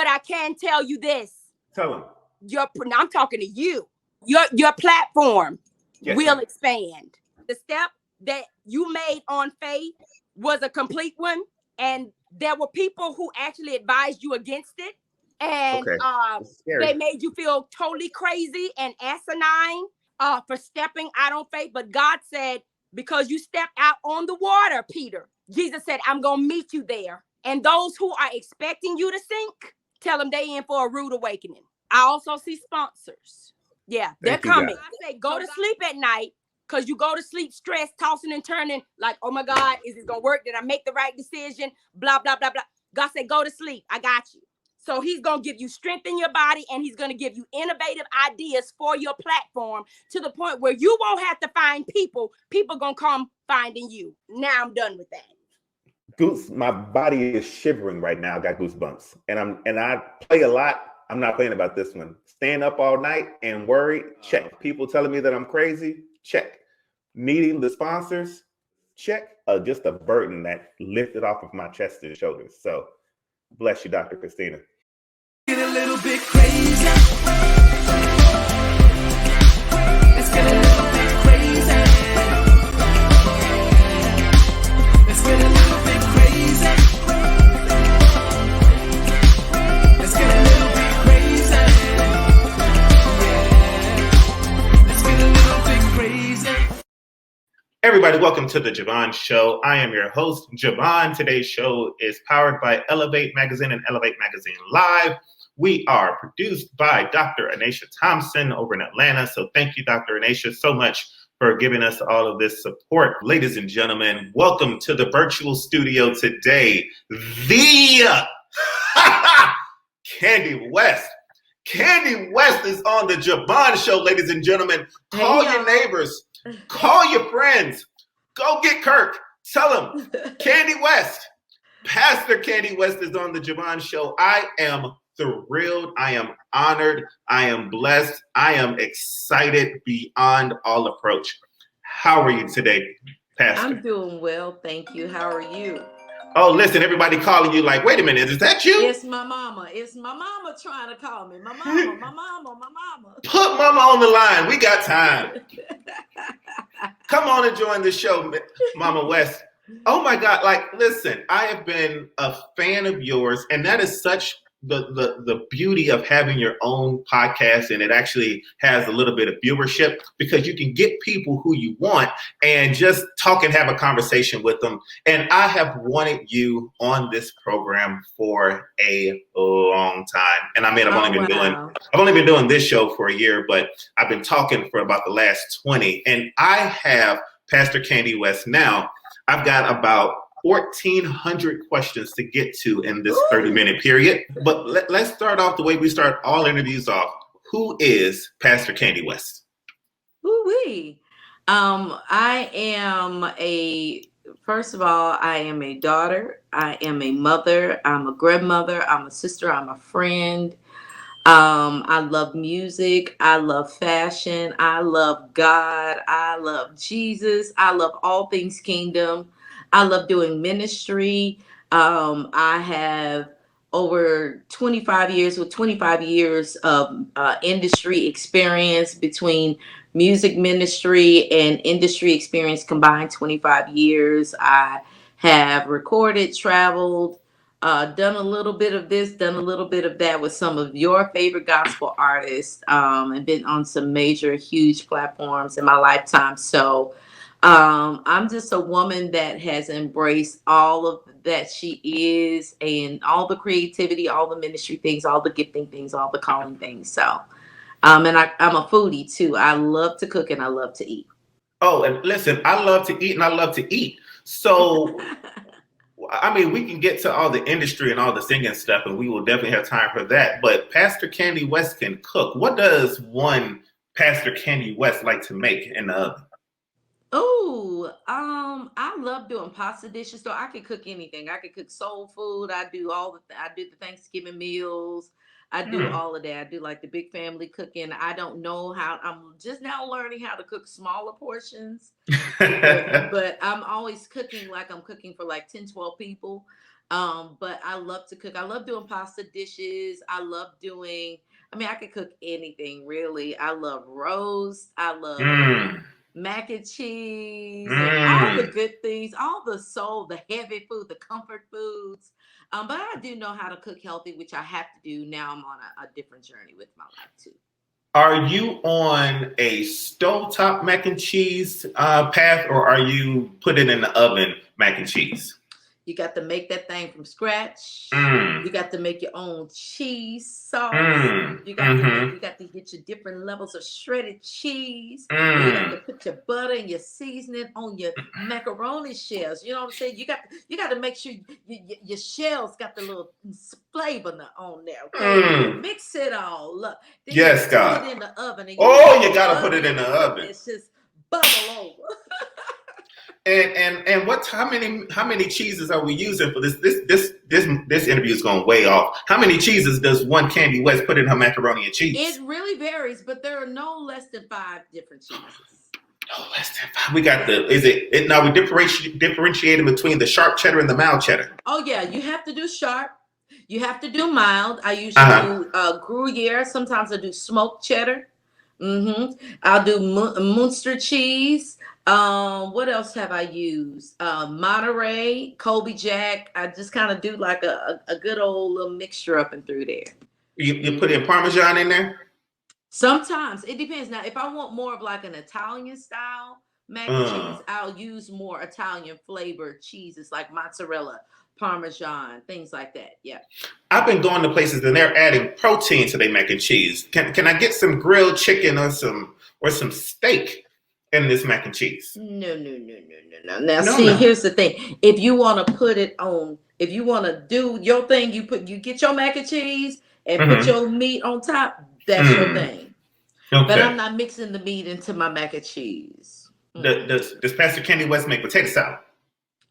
But I can tell you this. Tell him. I'm talking to you. Your platform will expand. The step that you made on faith was a complete one. And there were people who actually advised you against it. And they made you feel totally crazy and asinine for stepping out on faith. But God said, because you stepped out on the water, Peter, Jesus said, I'm going to meet you there. And those who are expecting you to sink, tell them they in for a rude awakening. I also see sponsors. Yeah, they're coming. I say, go to sleep at night, because you go to sleep stressed, tossing and turning, like, oh my God, is this going to work? Did I make the right decision? Blah, blah, blah, blah. God said, go to sleep. I got you. So he's going to give you strength in your body, and he's going to give you innovative ideas for your platform to the point where you won't have to find people. People going to come finding you. Now I'm done with that. My body is shivering right now. I got goosebumps. And I play a lot. I'm not playing about this one. Staying up all night and worried, check. People telling me that I'm crazy, check. Needing the sponsors, check. Just a burden that lifted off of my chest and shoulders. So bless you, Dr. Christina. Get a little bit crazy. Let's get a little bit crazy. Let's get a little bit crazy. Let's get a little bit crazy. Yeah. Let's get a little bit crazy. Everybody, welcome to the Je Vaughn Show. I am your host, Je Vaughn. Today's show is powered by Elevate Magazine and Elevate Magazine Live. We are produced by Dr. Anisha Thompson over in Atlanta. So thank you, Dr. Anisha, so much for giving us all of this support. Ladies and gentlemen, welcome to the virtual studio today, the Candy West. Candy West is on the Je Vaughn Show, ladies and gentlemen. Call your neighbors. Call your friends. Go get Kirk. Tell him Candy West. Pastor Candy West is on the Je Vaughn Show. I am thrilled. I am honored. I am blessed. I am excited beyond all approach. How are you today, Pastor? I'm doing well, thank you. How are you? Oh, listen, everybody calling you like, wait a minute, is that you? It's my mama. It's my mama trying to call me. My mama. Put mama on the line. We got time. Come on and join the show, Mama West. Oh my God. Like, listen, I have been a fan of yours, and that is such the beauty of having your own podcast, and it actually has a little bit of viewership because you can get people who you want and just talk and have a conversation with them. And I have wanted you on this program for a long time. And I mean, I've only been doing this show for a year, but I've been talking for about the last 20. And I have Pastor Candy West now. I've got about 1,400 questions to get to in this 30-minute period. But let's start off the way we start all interviews off. Who is Pastor Candy West? Ooh-wee. I am first of all, I am a daughter. I am a mother. I'm a grandmother. I'm a sister. I'm a friend. I love music. I love fashion. I love God. I love Jesus. I love all things kingdom. I love doing ministry. I have over 25 years of industry experience between music ministry and industry experience combined 25 years. I have recorded, traveled, done a little bit of this, done a little bit of that with some of your favorite gospel artists, and been on some major, huge platforms in my lifetime. So I'm just a woman that has embraced all of that she is, and all the creativity, all the ministry things, all the gifting things, all the calling things. So, and I'm a foodie too. I love to cook and I love to eat. Oh, and listen, I love to eat and I love to eat. So, I mean, we can get to all the industry and all the singing stuff, and we will definitely have time for that. But Pastor Candy West can cook. What does one Pastor Candy West like to make in the oven? Oh, I love doing pasta dishes. So I can cook anything. I can cook soul food. I do I do the Thanksgiving meals. I do all of that. I do like the big family cooking. I don't know how. I'm just now learning how to cook smaller portions, but I'm always cooking like I'm cooking for like 10, 12 people. But I love to cook. I love doing pasta dishes. I could cook anything really. I love roast. I love mac and cheese and all the good things, all the heavy food, the comfort foods. But I do know how to cook healthy, which I have to do now. I'm on a different journey with my life too. Are you on a stovetop mac and cheese path, or are you put it in the oven mac and cheese? You got to make that thing from scratch. You got to make your own cheese sauce. You got to get your different levels of shredded cheese. You got to put your butter and your seasoning on your macaroni shells. You know what I'm saying? You got to make sure your shells got the little flavor on there. Okay? Mix it all up. Then yes, you God. put it in the oven. And you got to put it in the oven. It's just bubble over. And how many cheeses are we using for this? This interview is going way off. How many cheeses does one Candy West put in her macaroni and cheese? It really varies, but there are no less than 5 different cheeses. No less than 5. We got now we differentiating between the sharp cheddar and the mild cheddar. Oh yeah, you have to do sharp. You have to do mild. I usually do Gruyere. Sometimes I do smoked cheddar. I'll do Munster cheese. What else have I used? Monterey, Colby Jack. I just kind of do like a good old little mixture up and through there. You put in Parmesan in there? Sometimes it depends. Now, if I want more of like an Italian style mac and cheese, I'll use more Italian flavored cheeses like mozzarella, Parmesan, things like that. Yeah. I've been going to places and they're adding protein to their mac and cheese. Can I get some grilled chicken or some steak in this mac and cheese? No. Now, here's the thing. If you want to put it on, if you want to do your thing, you get your mac and cheese and put your meat on top. That's your thing. Okay. But I'm not mixing the meat into my mac and cheese. Does PastorCandy West make potato salad?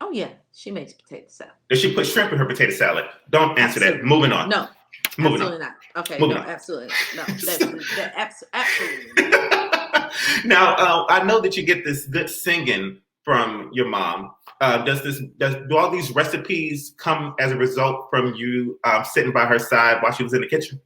Oh yeah, she makes potato salad. Does she put shrimp in her potato salad? Don't answer that. Moving on. No. Absolutely not. Okay. Moving on. Absolutely not. No. Absolutely not. Now, I know that you get this good singing from your mom. Do all these recipes come as a result from you sitting by her side while she was in the kitchen?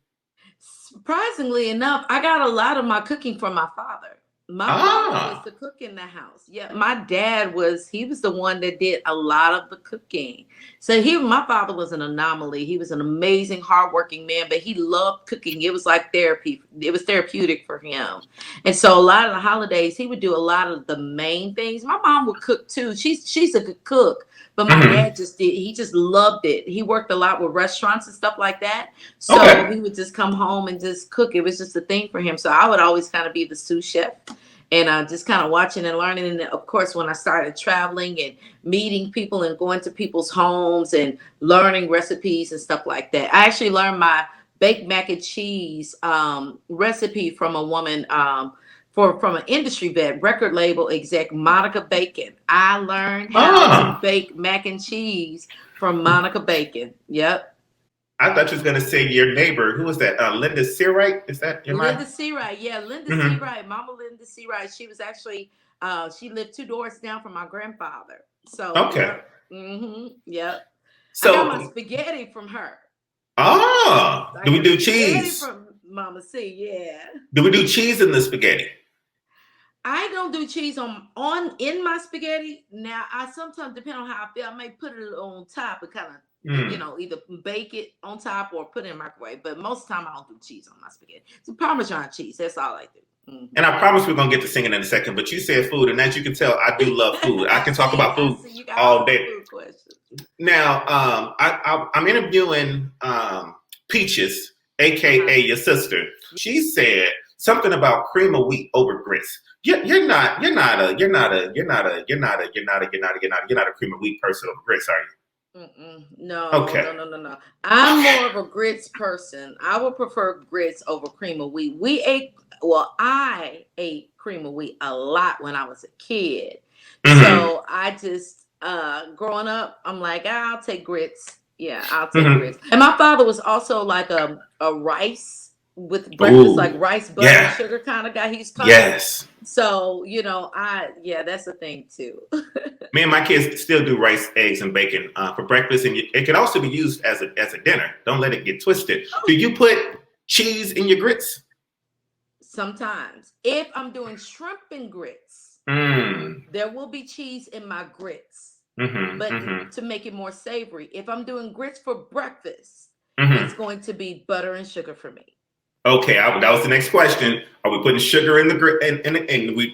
Surprisingly enough, I got a lot of my cooking from my father. My father was the cook in the house. Yeah, my dad was the one that did a lot of the cooking. So my father was an anomaly. He was an amazing, hardworking man, but he loved cooking. It was like therapy. It was therapeutic for him. And so a lot of the holidays, he would do a lot of the main things. My mom would cook too. She's a good cook, but my dad he just loved it. He worked a lot with restaurants and stuff like that. So he would just come home and just cook. It was just a thing for him. So I would always kind of be the sous chef. And just kind of watching and learning. And of course, when I started traveling and meeting people and going to people's homes and learning recipes and stuff like that, I actually learned my baked mac and cheese recipe from a woman from an industry vet, record label exec, Monica Bacon. I learned how to bake mac and cheese from Monica Bacon. Yep. I thought you was going to say your neighbor. Who was that? Linda Seawright? Is that your Linda Seawright? Yeah, Linda Seawright. Mama Linda Seawright. She was actually, she lived 2 doors down from my grandfather. So, yep. So, I got my spaghetti from her. Do we do cheese? From Mama C, yeah. Do we do cheese in the spaghetti? I don't do cheese in my spaghetti. Now, I sometimes, depending on how I feel, I may put it on top and kind of, either bake it on top or put it in the microwave. But most of the time, I don't do cheese on my spaghetti. It's Parmesan cheese. That's all I do. And I promise we're going to get to singing in a second. But you said food. And as you can tell, I do love food. I can talk about food all day. Now, I'm interviewing Peaches, a.k.a. your sister. She said something about cream of wheat over grits. You're not a cream of wheat person over grits, are you? No. Okay. No. I'm more of a grits person. I would prefer grits over cream of wheat. I ate cream of wheat a lot when I was a kid. So I just, growing up, I'm like, I'll take grits. Yeah, I'll take grits. And my father was also like a rice with breakfast, Ooh, like rice, butter, and yeah, sugar kind of guy. He's coming. yes. So, that's a thing too. Me and my kids still do rice, eggs, and bacon for breakfast, and it can also be used as a dinner. Don't let it get twisted. Do you put cheese in your grits? Sometimes, if I'm doing shrimp and grits, there will be cheese in my grits, but to make it more savory. If I'm doing grits for breakfast, it's going to be butter and sugar for me. Okay, that was the next question. Are we putting sugar in the grit?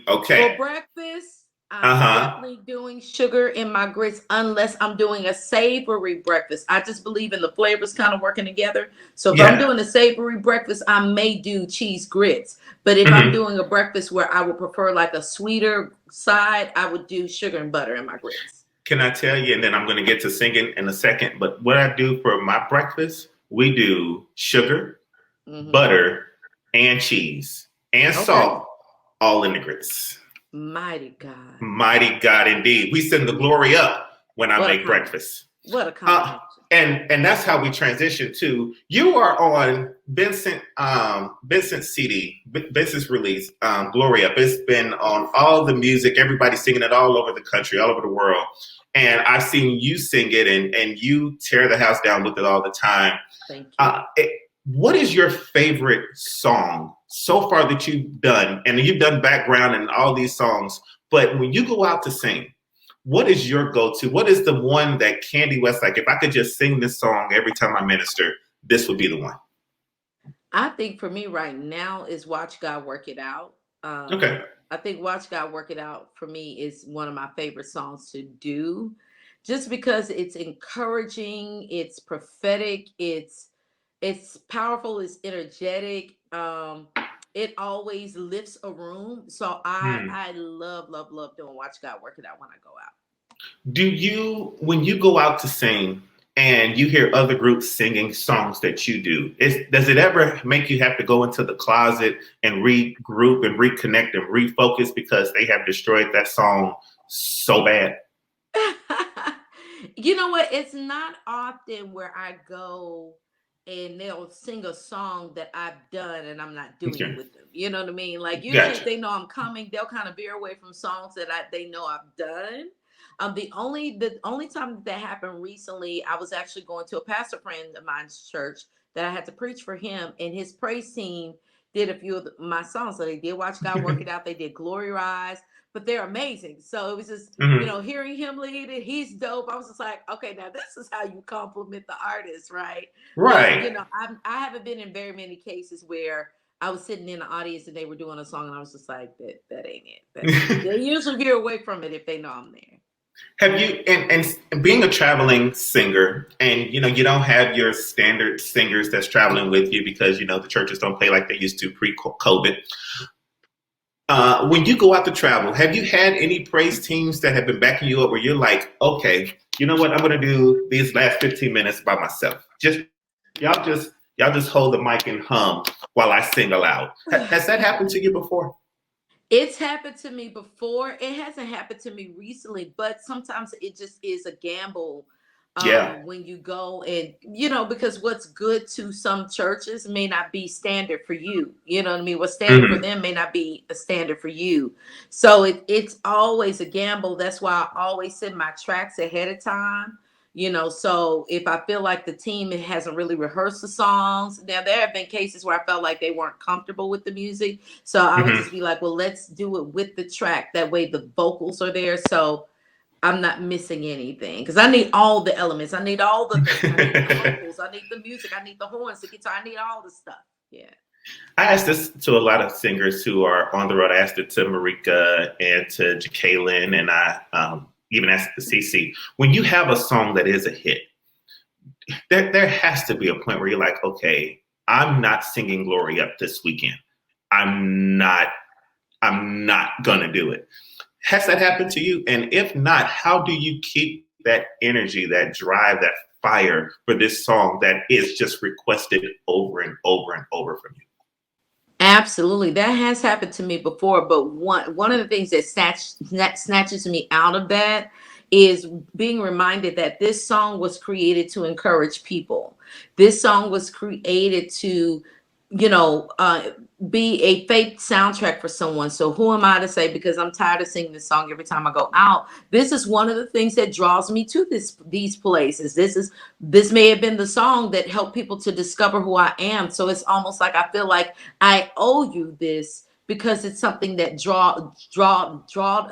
Okay. For breakfast, I'm definitely doing sugar in my grits unless I'm doing a savory breakfast. I just believe in the flavors kind of working together. So if I'm doing a savory breakfast, I may do cheese grits. But if I'm doing a breakfast where I would prefer like a sweeter side, I would do sugar and butter in my grits. Can I tell you, and then I'm going to get to singing in a second, but what I do for my breakfast, we do sugar, butter, and cheese, and salt, all in the grits. Mighty God. Mighty God, indeed. We send the glory up when I make breakfast. What a combination. And that's how we transition to, you are on Vincent's CD, Vincent's release, Glory Up. It's been on all the music, everybody singing it all over the country, all over the world. And I've seen you sing it and you tear the house down with it all the time. Thank you. What is your favorite song so far that you've done? And you've done background and all these songs, but when you go out to sing, what is your go-to? What is the one that Candy West, like, if I could just sing this song every time I minister, this would be the one? I think for me right now is Watch God Work It Out. Okay. I think Watch God Work It Out for me is one of my favorite songs to do, just because it's encouraging, it's prophetic, it's powerful, it's energetic. It always lifts a room. So I love doing Watch God Work It Out when I go out. Do you, when you go out to sing and you hear other groups singing songs that you do, does it ever make you have to go into the closet and regroup and reconnect and refocus because they have destroyed that song so bad? You know what? It's not often where I go and they'll sing a song that I've done and I'm not doing it with them. You know what I mean? Like usually if they know I'm coming, they'll kind of veer away from songs that they know I've done. The only time that happened recently, I was actually going to a pastor friend of mine's church that I had to preach for him, and his praise team did a few of my songs. So they did Watch God Work It Out. They did Glory Rise, but they're amazing. So it was just, hearing him lead it, he's dope. I was just like, okay, now this is how you compliment the artist, right? Right. But, I haven't been in very many cases where I was sitting in the audience and they were doing a song and I was just like, that ain't it. They usually veer away from it if they know I'm there. Have you, and being a traveling singer, and you don't have your standard singers that's traveling with you because the churches don't play like they used to pre-COVID. When you go out to travel, have you had any praise teams that have been backing you up where you're like, okay, you know what, I'm going to do these last 15 minutes by myself. Y'all just hold the mic and hum while I sing aloud. Has that happened to you before? It's happened to me before. It hasn't happened to me recently, but sometimes it just is a gamble when you go and, because what's good to some churches may not be standard for you. You know what I mean? What's standard for them may not be a standard for you. So it's always a gamble. That's why I always send my tracks ahead of time. So if I feel like the team hasn't really rehearsed the songs, now there have been cases where I felt like they weren't comfortable with the music. So I would just be like, well, let's do it with the track. That way the vocals are there. So I'm not missing anything because I need all the elements. I need all the things. I need the vocals. I need the music. I need the horns, the guitar. I need all the stuff. Yeah. I asked this to a lot of singers who are on the road. I asked it to Marika and to Jacqueline, and I even asked the CC. When you have a song that is a hit, there has to be a point where you're like, okay, I'm not singing Glory Up this weekend. I'm not gonna do it. Has that happened to you? And if not, how do you keep that energy, that drive, that fire for this song that is just requested over and over and over from you? Absolutely. That has happened to me before. But one of the things that snatches me out of that is being reminded that this song was created to encourage people. This song was created to you know, be a faith soundtrack for someone. So who am I to say, because I'm tired of singing this song every time I go out? This is one of the things that draws me to these places. This may have been the song that helped people to discover who I am. So it's almost like I feel like I owe you this, because it's something that drawed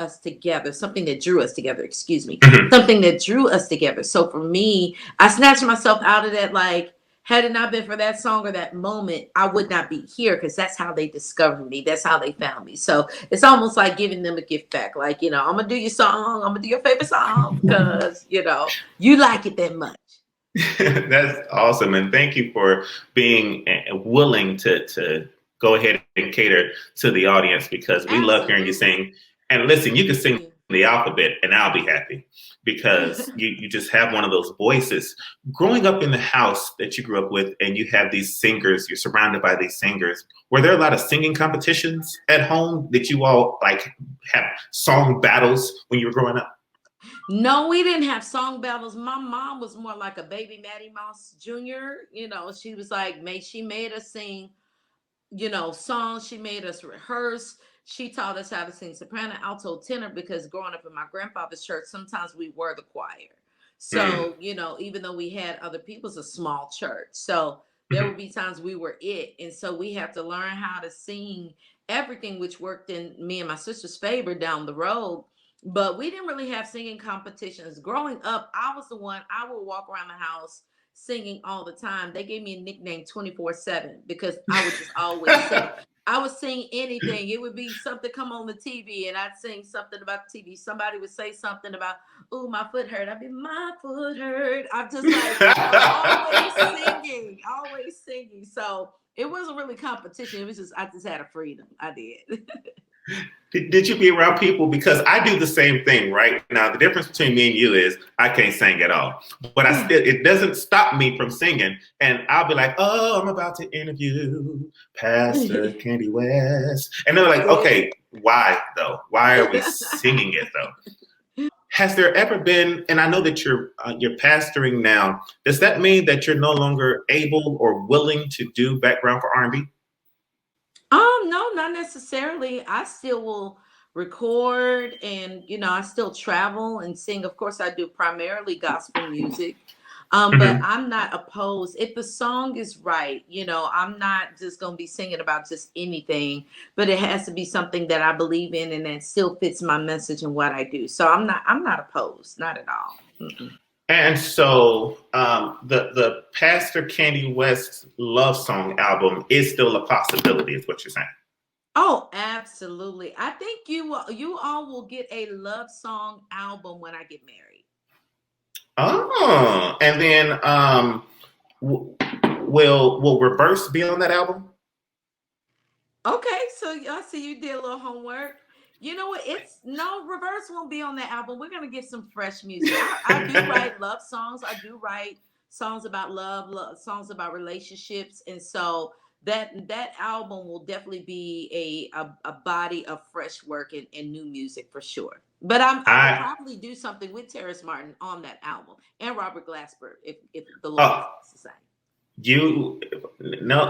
us together, something that drew us together, excuse me, something that drew us together. So for me, I snatched myself out of that, like, had it not been for that song or that moment, I would not be here, because that's how they discovered me. That's how they found me. So it's almost like giving them a gift back. Like, you know, I'm going to do your song. I'm going to do your favorite song because, you know, you like it that much. That's awesome. And thank you for being willing to go ahead and cater to the audience, because we love hearing you sing. And listen, you can sing the alphabet and I'll be happy, because you just have one of those voices. Growing up in the house that you grew up with, and you have these singers, you're surrounded by these singers. Were there a lot of singing competitions at home? Did you all like have song battles when you were growing up? No, we didn't have song battles. My mom was more like a baby Maddie Mouse Jr. You know, she was like, she made us sing, you know, songs. She made us rehearse. She taught us how to sing soprano, alto, tenor, because growing up in my grandfather's church, sometimes we were the choir. So, you know, even though we had other people, it's a small church. So there would be times we were it. And so we have to learn how to sing everything, which worked in me and my sister's favor down the road. But we didn't really have singing competitions. Growing up, I was the one, I would walk around the house singing all the time. They gave me a nickname 24/7 because I would just always sing. I would sing anything. It would be something come on the TV and I'd sing something about the TV. Somebody would say something about, "Ooh, my foot hurt." I'd be, "My foot hurt." I'm just like always singing. So it wasn't really competition. It was just, I just had a freedom. I did. Did you be around people? Because I do the same thing, right? Now, the difference between me and you is I can't sing at all. But it doesn't stop me from singing. And I'll be like, "Oh, I'm about to interview PastorCandy West." And they're like, "Okay, why though? Why are we singing it though?" Has there ever been, and I know that you're pastoring now, does that mean that you're no longer able or willing to do background for R&B? No, not necessarily. I still will record, and you know, I still travel and sing. Of course, I do primarily gospel music. But I'm not opposed if the song is right. You know, I'm not just gonna be singing about just anything, but it has to be something that I believe in and that still fits my message and what I do. So I'm not opposed, not at all. Mm-mm. And so the PastorCandy West love song album is still a possibility, is what you're saying. Oh, absolutely. I think you all will get a love song album when I get married. Oh, and then will Reverse be on that album? Okay, so I see you did a little homework. You know what? Reverse won't be on that album. We're gonna get some fresh music. I do write love songs. I do write songs about love, songs about relationships, and so that album will definitely be a body of fresh work and new music for sure. But I will probably do something with Terrace Martin on that album and Robert Glasper if the Lord wants to say.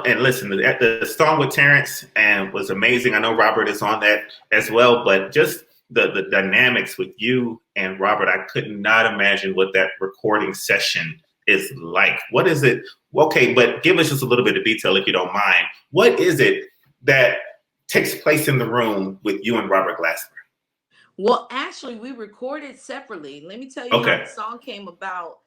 And listen, the song with Terrence was amazing. I know Robert is on that as well, but just the dynamics with you and Robert, I could not imagine what that recording session is like. What is it? Okay, but give us just a little bit of detail if you don't mind. What is it that takes place in the room with you and Robert Glasper? Well, actually, we recorded separately. Let me tell you how the song came about.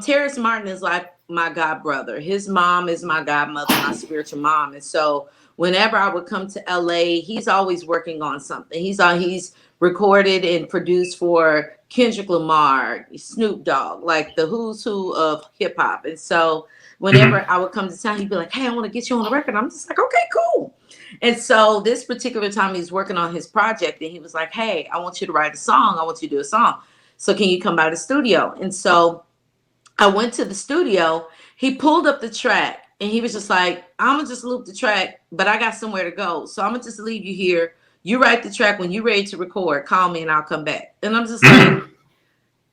Terrace Martin is like my god brother. His mom is my godmother, my spiritual mom. And so whenever I would come to LA, he's always working on something. He's recorded and produced for Kendrick Lamar, Snoop Dogg, like the who's who of hip hop. And so whenever I would come to town, he'd be like, "Hey, I want to get you on the record." I'm just like, "Okay, cool." And so this particular time he's working on his project and he was like, "Hey, I want you to write a song. I want you to do a song. So can you come by the studio?" And so I went to the studio. He pulled up the track and he was just like, "I'm going to just loop the track, but I got somewhere to go. So I'm going to just leave you here. You write the track. When you're ready to record, call me and I'll come back." And I'm just like,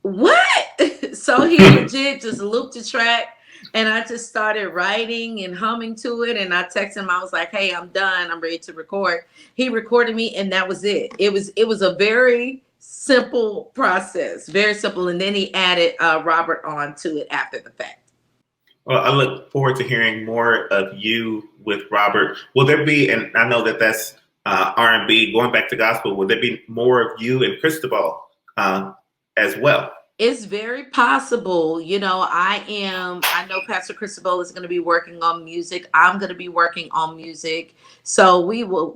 "What?" So he legit just looped the track. And I just started writing and humming to it. And I texted him. I was like, "Hey, I'm done. I'm ready to record." He recorded me, and that was it. It was a very simple process, very simple. And then he added Robert on to it after the fact. Well, I look forward to hearing more of you with Robert. Will there be, and I know that that's R&B, going back to gospel, will there be more of you and Cristobal as well? It's very possible. I know Pastor Cristobal is going to be working on music. I'm going to be working on music. So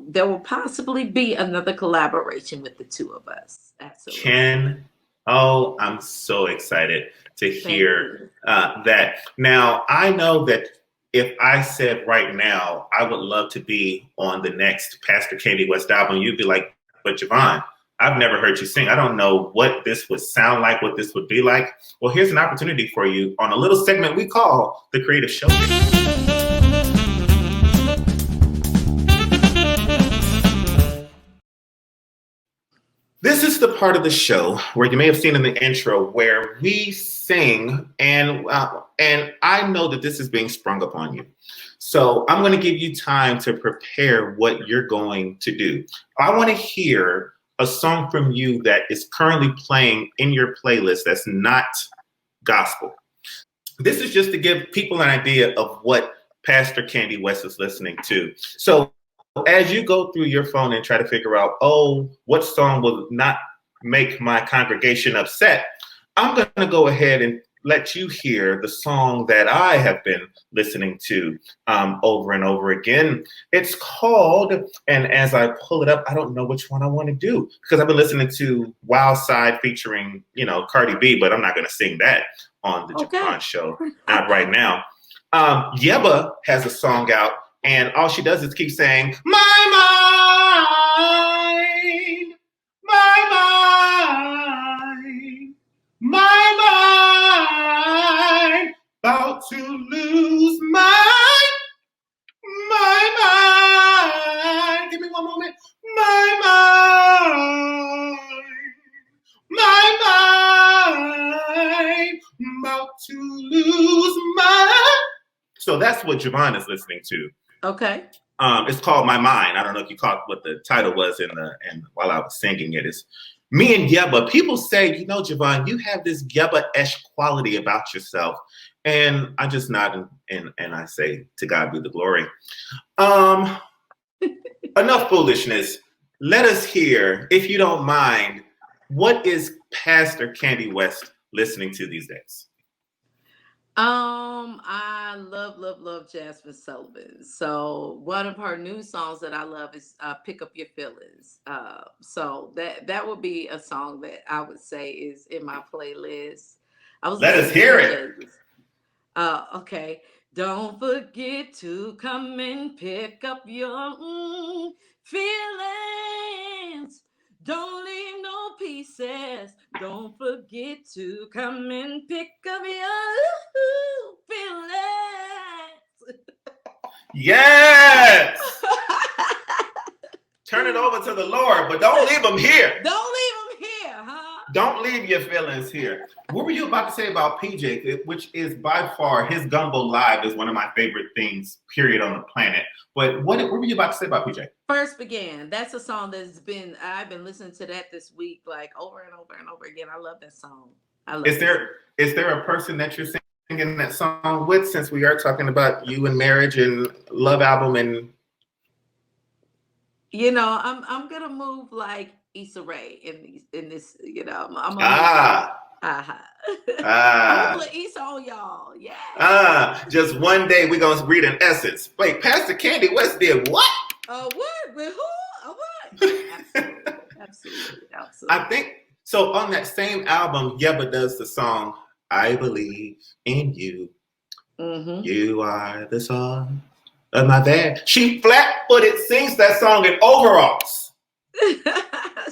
there will possibly be another collaboration with the two of us. Absolutely. I'm so excited to hear that. Now, I know that if I said right now, I would love to be on the next PastorCandy West album, you'd be like, "But Je Vaughn, I've never heard you sing. I don't know what this would sound like, what this would be like." Well, here's an opportunity for you on a little segment we call The Creative Show. This is the part of the show where you may have seen in the intro where we sing, and I know that this is being sprung upon you. So I'm going to give you time to prepare what you're going to do. I want to hear a song from you that is currently playing in your playlist that's not gospel. This is just to give people an idea of what PastorCandy West is listening to. So as you go through your phone and try to figure out, what song will not make my congregation upset, I'm going to go ahead and let you hear the song that I have been listening to over and over again. It's called, and as I pull it up, I don't know which one I want to do because I've been listening to Wild Side featuring, Cardi B, but I'm not going to sing that on the Je Vaughn Show, not right now. Yeba has a song out, and all she does is keep saying, "My mind, my mind, my mind, about to lose my mind." Give me one moment. My mind, about to lose my. So that's what Je Vaughn is listening to. Okay. It's called My Mind. I don't know if you caught what the title was and while I was singing it. Is me and Yeba. People say, Je Vaughn, you have this Yeba-esque quality about yourself. And I just nod and I say, to God be the glory. Enough foolishness. Let us hear, if you don't mind, what is PastorCandy West listening to these days? I love Jazmine Sullivan. So one of her new songs that I love is "Pick Up Your Feelings." So that would be a song that I would say is in my playlist. Let us hear it. Okay. Don't forget to come and pick up your feelings. Don't leave no pieces. Don't forget to come and pick up your feelings. Yes. Turn it over to the Lord, but don't leave them here. Don't leave them here, huh? Don't leave your feelings here. What were you about to say about PJ, which is by far, his Gumbo Live is one of my favorite things, period, on the planet. But what were you about to say about PJ? First Began. That's a song I've been listening to that this week, like over and over and over again. I love that song. Is there a person that you're singing that song with, since we are talking about you and marriage and love album and I'm gonna move like Issa Rae in this, I'm gonna put Issa on y'all. Yeah. Just one day we're gonna read an essence. Wait, PastorCandy West did what? What? With who? What? Absolutely. I think so. On that same album, Yeba does the song "I Believe in You." Mm-hmm. You are the song of my bed. She flat-footed sings that song in overalls.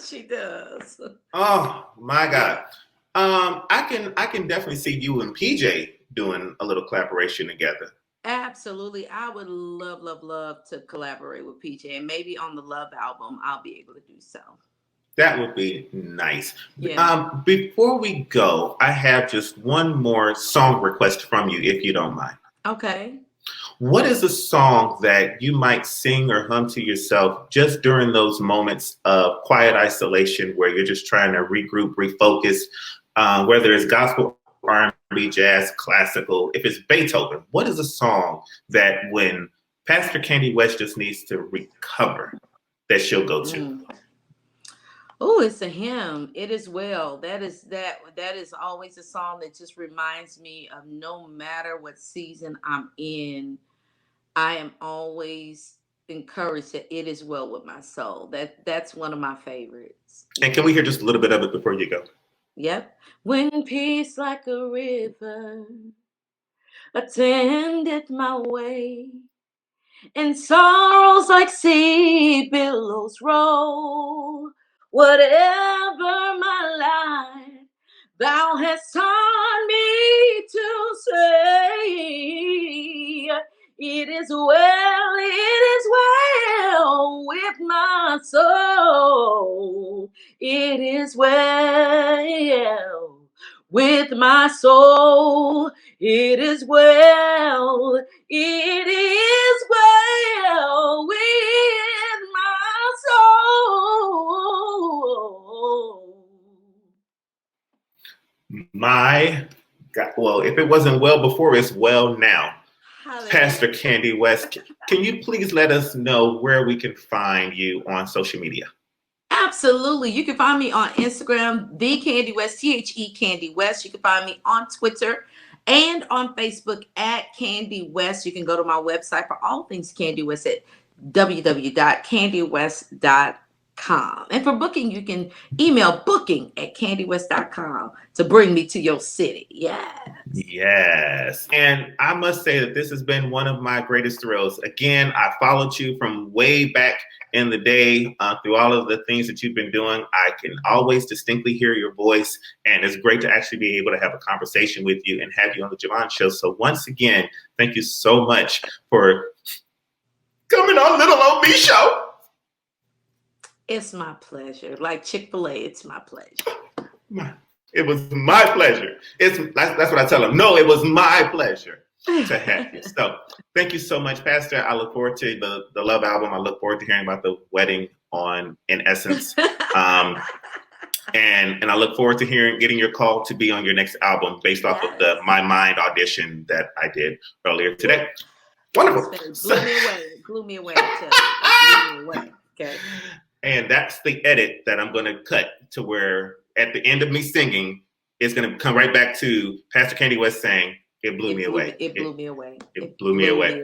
She does. Oh my God. I can definitely see you and PJ doing a little collaboration together. Absolutely. I would love to collaborate with PJ, and maybe on the Love album I'll be able to do so. That would be nice. Yeah. Before we go, I have just one more song request from you, if you don't mind. Okay. What is a song that you might sing or hum to yourself just during those moments of quiet isolation where you're just trying to regroup, refocus, whether it's gospel, R&B, jazz, classical, if it's Beethoven? What is a song that when Pastor Candy West just needs to recover that she'll go to? Oh, it's a hymn. It is well. That is always a song that just reminds me of no matter what season I'm in, I am always encouraged that it is well with my soul. That's one of my favorites. And can we hear just a little bit of it before you go? Yep. When peace like a river attendeth my way, and sorrows like sea billows roll, whatever my life thou hast taught me to say, it is well with my soul. It is well with my soul. It is well. It is well with my soul. My God. Well, if it wasn't well before, it's well now. Hallelujah. Pastor Candy West, can you please let us know where we can find you on social media? Absolutely. You can find me on Instagram, the Candy West, THE Candy West. You can find me on Twitter and on Facebook at Candy West. You can go to my website for all things Candy West at www.candywest.com. And for booking, you can email booking@candywest.com to bring me to your city. Yes. And I must say that this has been one of my greatest thrills. Again, I followed you from way back in the day through all of the things that you've been doing. I can always distinctly hear your voice, and it's great to actually be able to have a conversation with you and have you on the Je Vaughn Show. So once again, thank you so much for coming on Little Old Me Show. It's my pleasure. Like Chick-fil-A, it's my pleasure. It was my pleasure. That's what I tell them. No, it was my pleasure to have you. So thank you so much, Pastor. I look forward to the Love album. I look forward to hearing about the wedding in Essence. And I look forward to getting your call to be on your next album based off of the My Mind audition that I did earlier today. Wonderful. Blew me away. Okay. And that's the edit that I'm going to cut to where at the end of me singing, it's going to come right back to Pastor Candy West saying, it blew me away. It blew me away. It blew me away.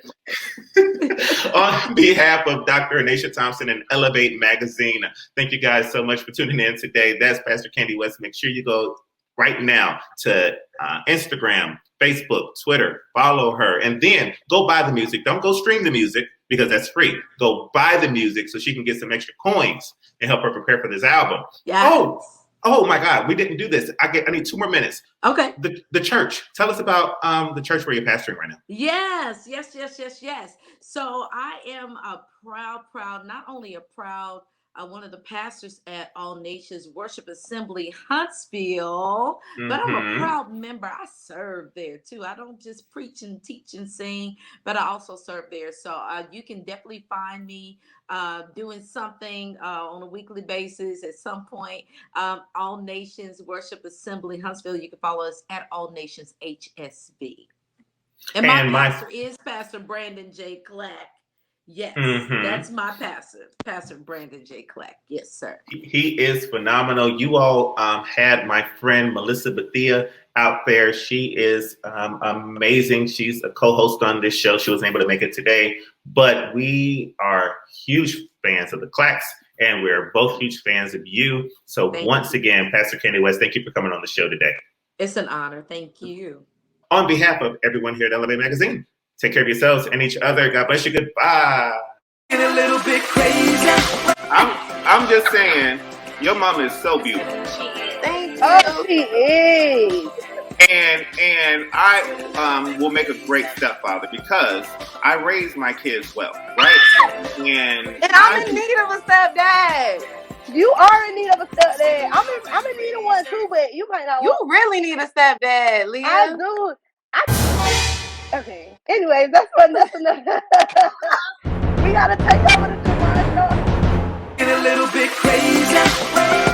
On behalf of Dr. Anisha Thompson and Elevate Magazine, thank you guys so much for tuning in today. That's Pastor Candy West. Make sure you go right now to Instagram, Facebook, Twitter, follow her, and then go buy the music. Don't go stream the music because that's free. Go buy the music so she can get some extra coins and help her prepare for this album. Yes. Oh my God, we didn't do this. I need 2 more minutes. Okay. The church. Tell us about the church where you're pastoring right now. Yes. So I am not only a proud one of the pastors at All Nations Worship Assembly, Huntsville, but I'm a proud member. I serve there too. I don't just preach and teach and sing, but I also serve there. So you can definitely find me doing something on a weekly basis at some point. All Nations Worship Assembly, Huntsville. You can follow us at All Nations HSV. And my pastor is Pastor Brandon J. Clack. Yes, that's my Pastor Brandon J. Clack. Yes, sir. He is phenomenal. You all had my friend Melissa Bethia out there. She is amazing. She's a co-host on this show. She wasn't able to make it today, but we are huge fans of the Clacks, and we're both huge fans of you. So once again, Pastor Candy West, thank you for coming on the show today. It's an honor. Thank you. On behalf of everyone here at Elevate Magazine, take care of yourselves and each other. God bless you. Goodbye. Get a little bit crazy. I'm just saying, your mom is so beautiful. Thank you. Oh, she is. And I will make a great stepfather because I raised my kids well, right? And I'm in need of a stepdad. You are in need of a stepdad. I'm in need of one too, but you might not. You really need a stepdad, Leah. I do. Okay. Anyways, that's enough. We gotta take over the Je Vaughn Show. Get a little bit crazy.